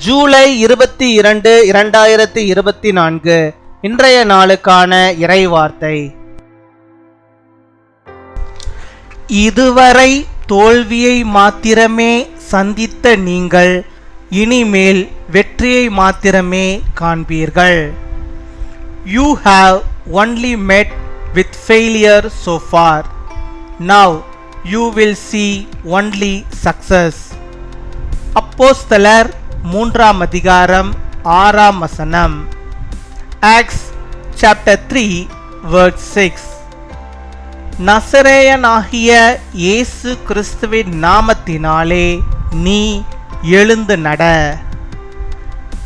ஜூலை 22, 2024 இன்றைய நாளுக்கான இறைவார்த்தை. இதுவரை தோல்வியை மாத்திரமே சந்தித்த நீங்கள் இனிமேல் வெற்றியை மாத்திரமே காண்பீர்கள். You have only met with failure so far. Now you will see only success. அப்போஸ்தலர் 3 அதிகாரம் 6 வசனம். Acts chapter 3 verse 6. நசரேயனாகிய இயேசு கிறிஸ்துவின் நாமத்தினாலே நீ எழுந்து நட.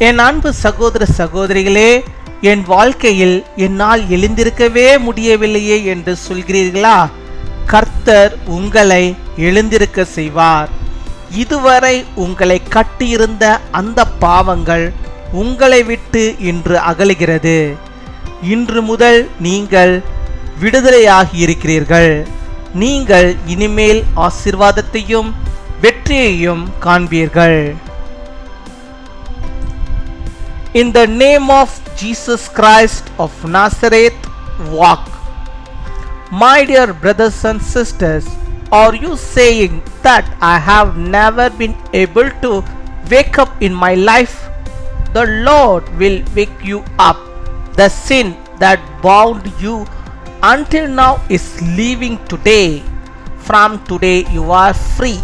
என் அன்பு சகோதர சகோதரிகளே, என் வாழ்க்கையில் என்னால் எழுந்திருக்கவே முடியவில்லையே என்று சொல்கிறீர்களா? கர்த்தர் உங்களை எழுந்திருக்க செய்வார். இதுவரை உங்களை கட்டியிருந்த அந்த பாவங்கள் உங்களை விட்டு இன்று அகலுகிறது. இன்று முதல் நீங்கள் விடுதலையாகி இருக்கிறீர்கள். நீங்கள் இனிமேல் ஆசீர்வாதத்தையும் வெற்றியையும் காண்பீர்கள். In the name of Jesus Christ of Nazareth, walk. My dear brothers and sisters, are you saying that I have never been able to wake up in my life? The Lord will wake you up. The sin that bound you until now is leaving today. From today you are free.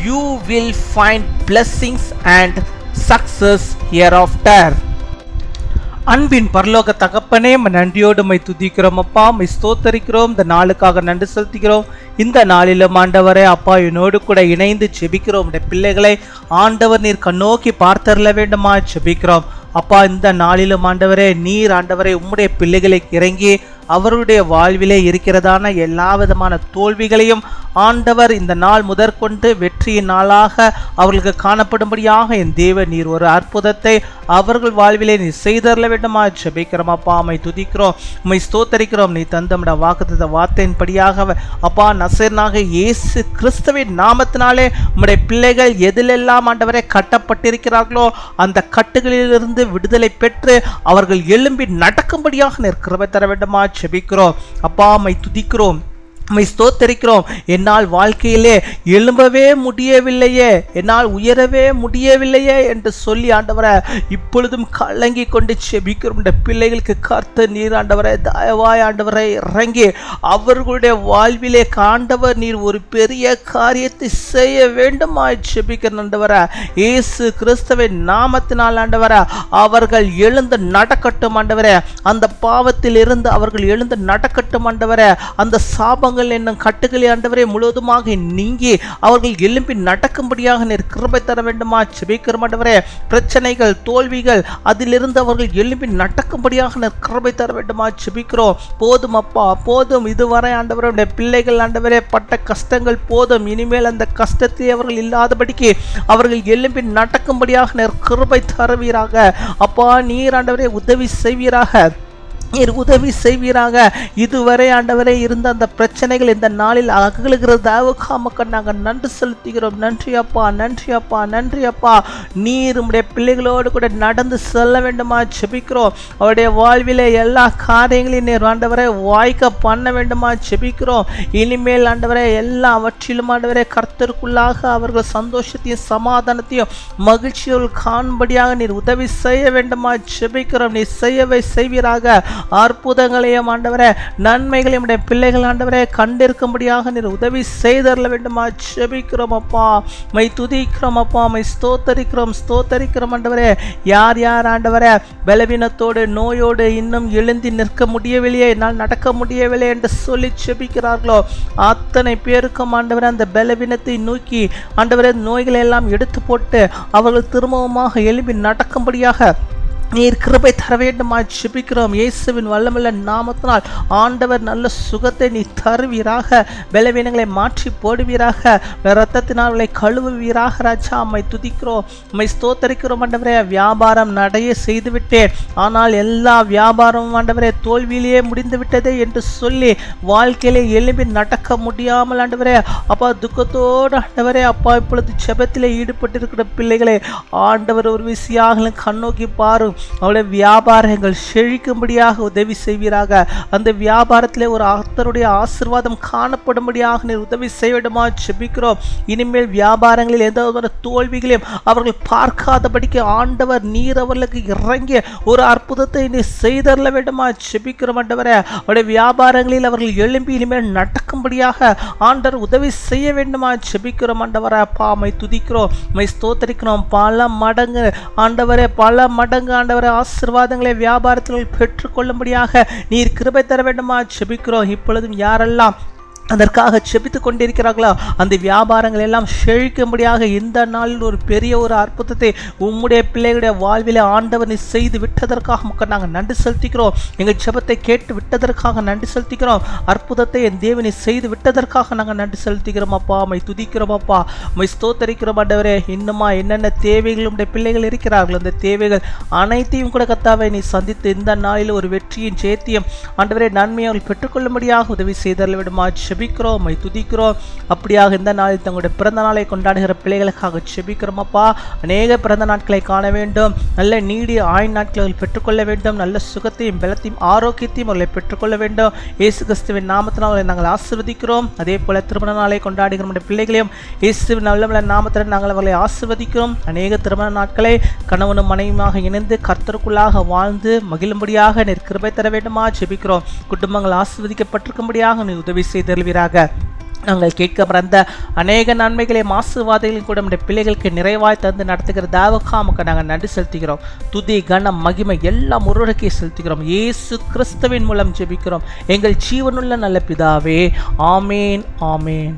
You will find blessings and success hereafter. அன்பின் பரலோக தகப்பனே, நன்றியோடு my துதிக்கிறோம் அப்பா, my ஸ்தோத்தரிக்கிறோம். இந்த நாளுக்காக நன்றி செலுத்துகிறோம். இந்த நாளிலும் ஆண்டவரே அப்பா, என்னோடு கூட இணைந்து செபிக்கிறோம். இந்த பிள்ளைகளை ஆண்டவர் நீர் கண்ணோக்கி பார்த்தரல வேண்டுமா செபிக்கிறோம் அப்பா. இந்த நாளிலும் ஆண்டவரே நீர் ஆண்டவரே உம்முடைய பிள்ளைகளுக்கு இறங்கி அவருடைய வாழ்விலே இருக்கிறதான எல்லா விதமான தோல்விகளையும் ஆண்டவர் இந்த நாள் முதற்கொண்டு வெற்றியின் நாளாக அவர்களுக்கு காணப்படும்படியாக என் தேவன் நீர் ஒரு அற்புதத்தை அவர்கள் வாழ்விலே நீ செய்தரல வேண்டுமா ஜெபிக்கிறோம் அப்பா. அம்மை துதிக்கிறோம், உம்மை ஸ்தோத்தரிக்கிறோம். நீ தந்தமிட வாக்குத்த வார்த்தையின்படியாக அப்பா நசரேயனாக இயேசு கிறிஸ்துவின் நாமத்தினாலே உம்முடைய பிள்ளைகள் எதிலெல்லாம் ஆண்டவரை கட்டப்பட்டிருக்கிறார்களோ அந்த கட்டுகளிலிருந்து விடுதலை பெற்று அவர்கள் எழும்பி நடக்கும்படியாக நீர் கிருபை தர வேண்டுமா ஜெபிக்கிறோம் அப்பா. அம்மை துதிக்கிறோம், உம்மை ஸ்தோத்தரிக்கிறோம். என்னால் வாழ்க்கையிலே எழும்பவே முடியவில்லையே, என்னால் உயரவே முடியவில்லையே என்று சொல்லி ஆண்டவரை இப்பொழுதும் கலங்கி கொண்டு செபிக்கிறோம். இந்த பிள்ளைகளுக்கு கர்த்தர் நீர் ஆண்டவரை தயவாய் ஆண்டவரை இறங்கி அவர்களுடைய வாழ்விலே ஆண்டவர் நீர் ஒரு பெரிய காரியத்தை செய்ய வேண்டுமாய் செபிக்கிற ஆண்டவரை இயேசு கிறிஸ்துவின் நாமத்தினால் ஆண்டவரை அவர்கள் எழுந்து நடக்கட்டும் ஆண்டவரை. அந்த பாவத்தில் இருந்து அவர்கள் எழுந்து நடக்கட்டும் ஆண்டவரை. அந்த சாபங்கள் என்னும் கட்டுகளை ஆண்டவரே முழுவதுமாக நீங்கி அவர்கள் எழும்பி நடக்கும்படியாக நீர் கிருபை தர வேண்டுமா ஜெபிக்கிறோம் ஆண்டவரே. பிரச்சனைகள் தோல்விகள் அதிலிருந்து அவர்கள் எழும்பி நடக்கும்படியாக நீர் கிருபை தர வேண்டுமா ஜெபிக்கிறோம். போதும் அப்பா, போதும். இதுவரை ஆண்டவருடைய பிள்ளைகள் ஆண்டவரே பட்ட கஷ்டங்கள் போதும். இனிமேல் அந்த கஷ்டத்தை அவர்கள் இல்லாதபடிக்கு அவர்கள் எழும்பி நடக்கும்படியாக நீர் கிருபை தருவீராக அப்பா. நீர் ஆண்டவரே உதவி செய்வீராக, நீர் உதவி செய்வீராக. இதுவரை ஆண்டவரே இருந்த அந்த பிரச்சனைகள் இந்த நாளில் அகலுகிறதாக நாங்கள் நன்றி செலுத்துகிறோம். நன்றி அப்பா, நன்றி அப்பா, நன்றி அப்பா. நீர் உம்முடைய பிள்ளைகளோடு கூட நடந்து செல்ல வேண்டுமா ஜெபிக்கிறோம். அவருடைய வாழ்விலே எல்லா காரியங்களையும் நீர் ஆண்டவரை வாய்க்க பண்ண வேண்டுமா ஜெபிக்கிறோம். இனிமேல் ஆண்டவரை எல்லாவற்றிலும் ஆண்டவரை கர்த்தருக்குள்ளாக அவர்கள் சந்தோஷத்தையும் சமாதானத்தையும் மகிழ்ச்சியோடு காணும்படியாக நீர் உதவி செய்ய வேண்டுமா ஜெபிக்கிறோம். நீர் செய்யவே செய்வீராக. அற்புதங்களையும் ஆண்டவரே நன்மைகளையும் பிள்ளைகள் ஆண்டவரே கண்டிருக்கும்படியாக நீர் உதவி செய்தரல வேண்டுமா ஜெபிக்கிறோம் அப்பா. மை துதிக்கிறோம் அப்பா, மை ஸ்தோத்தரிக்கிறோம் ஆண்டவரே. யார் யார் ஆண்டவரே பலவீனத்தோடு நோயோடு இன்னும் எழுந்தி நிற்க முடியவில்லையே, என்னால் நடக்க முடியவில்லை என்று சொல்லி ஜெபிக்கிறார்களோ அத்தனை பேருக்கும் ஆண்டவரே அந்த பலவீனத்தை நோக்கி ஆண்டவரே நோய்களை எல்லாம் எடுத்து போட்டு அவர்கள் திரும்பவுமாக எழுப்பி நடக்கும்படியாக நீர் கிருபை தர வேண்டுமா ஜெபிக்கிறோம். இயேசுவின் வல்லமையுள்ள நாமத்தினால் ஆண்டவர் நல்ல சுகத்தை நீ தருவீராக. பலவீனங்களை மாற்றி போடுவீராக. இரத்தத்தினால கழுவுவீராக. ராஜா அம்மை துதிக்கிறோம், அம்மை ஸ்தோத்தரிக்கிறோம். ஆண்டவரே, வியாபாரம் நடைய செய்து விட்டேன், ஆனால் எல்லா வியாபாரமும் ஆண்டவரே தோல்வியிலேயே முடிந்து விட்டதே என்று சொல்லி வாழ்க்கையிலே எழுப்பி நடக்க முடியாமல் ஆண்டவரே அப்பா துக்கத்தோடு ஆண்டவரே அப்பா இப்பொழுது ஜெபத்திலே ஈடுபட்டிருக்கிற பிள்ளைகளே ஆண்டவர் ஒரு விசியாக கண்ணோக்கி பாரும். அவருடைய வியாபாரங்கள் செழிக்கும்படியாக உதவி செய்வீராக. அந்த வியாபாரத்திலே ஒரு ஆத்தருடைய ஆசீர்வாதம் காணப்படும்படியாக நீர் உதவி செய்யவிடுமா ஜெபிக்கிறோம். இனிமேல் வியாபாரங்களில் எந்த ஒரு தோல்விகளையும் அவர்கள் பார்க்காதபடிக்கு ஆண்டவர் நீர் அவர்களுக்கு இறங்கிய ஒரு அற்புதத்தை நீர் செய்தரல வேண்டுமா ஜெபிக்கிறோம். ஆண்டவரே, அவருடைய வியாபாரங்களில் அவர்கள் எழும்பி இனிமேல் நடக்கும்படியாக ஆண்டவர் உதவி செய்ய வேண்டுமா ஜெபிக்கிறோம். ஆண்டவரே அப்பா மை துதிக்கிறோம், மை ஸ்தோத்தரிக்கிறோம். பல மடங்கு ஆண்டவரே, பல மடங்கு ஆண்டவரே ஆசீர்வாதங்களை வியாபாரத்தில் பெற்றுக்கொள்ளும்படியாக நீர் கிருபை தர வேண்டுமா ஜெபிக்கிறோம். இப்பொழுதும் யாரெல்லாம் அதற்காக செபித்துக் கொண்டிருக்கிறார்களோ அந்த வியாபாரங்கள் எல்லாம் செழிக்கும்படியாக இந்த நாளில் ஒரு பெரிய ஒரு அற்புதத்தை உம்முடைய பிள்ளைகளுடைய வாழ்விலே ஆண்டவர் நீ செய்து விட்டதற்காக மக்கள் நாங்கள் நன்றி செலுத்திக்கிறோம். எங்கள் ஜெபத்தை கேட்டு விட்டதற்காக நன்றி செலுத்திக்கிறோம். அற்புதத்தை என் தேவனை செய்து விட்டதற்காக நாங்கள் நன்றி செலுத்திக்கிறோம். அப்பா மை துதிக்கிறோம், அப்பா மை ஸ்தோத்தரிக்கிறோம். ஆண்டவரே, இன்னுமா என்னென்ன தேவைகள் உடைய பிள்ளைகள் இருக்கிறார்கள் அந்த தேவைகள் அனைத்தையும் கூட கர்த்தாவே நீ சந்தித்து இந்த நாளில் ஒரு வெற்றியின் ஜெயத்தையும் ஆண்டவரே நன்மையை அவர்கள் பெற்றுக்கொள்ளும்படியாக உதவி செய்தரல விடுமா செபிக்கிறோம், துதிக்கிறோம். அப்படியாக இந்த நாளில் தங்களுடைய பிறந்த நாளை கொண்டாடுகிற பிள்ளைகளுக்காக செபிக்கிறோம். அப்பா, அநேக பிறந்த நாட்களை காண வேண்டும், நல்ல நீடிய ஆயுள் நாட்களை பெற்றுக்கொள்ள வேண்டும், நல்ல சுகத்தையும் பலத்தையும் ஆரோக்கியத்தையும் அவர்களை பெற்றுக்கொள்ள வேண்டும். இயேசு கிறிஸ்துவின் நாமத்தினால் அவர்களை நாங்கள் ஆசீர்வதிக்கிறோம். அதே போல திருமண நாளை கொண்டாடுகிற நம்முடைய பிள்ளைகளையும் இயேசுவின் நல்ல நாமத்தில் நாங்கள் அவர்களை ஆசீர்வதிக்கிறோம். அநேக திருமண நாட்களை கணவனும் மனைவியுமாக இணைந்து கர்த்தருக்குள்ளாக வாழ்ந்து மகிழும்படியாக நீர் கிருபை தர வேண்டுமா ஜெபிக்கிறோம். குடும்பங்கள் ஆசீர்வதிக்கப்பட்டிருக்கும்படியாக நீர் உதவி செய்து நாங்கள் கேட்க பிறந்த அநேக நன்மைகளையும் ஆசீர்வாதங்களையும் கூட நம்முடைய பிள்ளைகளுக்கு நிறைவாய் தந்து நடத்துகிற தேவக்காமுக்கு நாங்கள் நன்றி செலுத்துகிறோம். துதி கனம் மகிமை எல்லாம் ஒருவருக்கே செலுத்துகிறோம். இயேசு கிறிஸ்துவின் மூலம் ஜெபிக்கிறோம் எங்கள் ஜீவனுள்ள நல்ல பிதாவே. ஆமேன், ஆமேன்.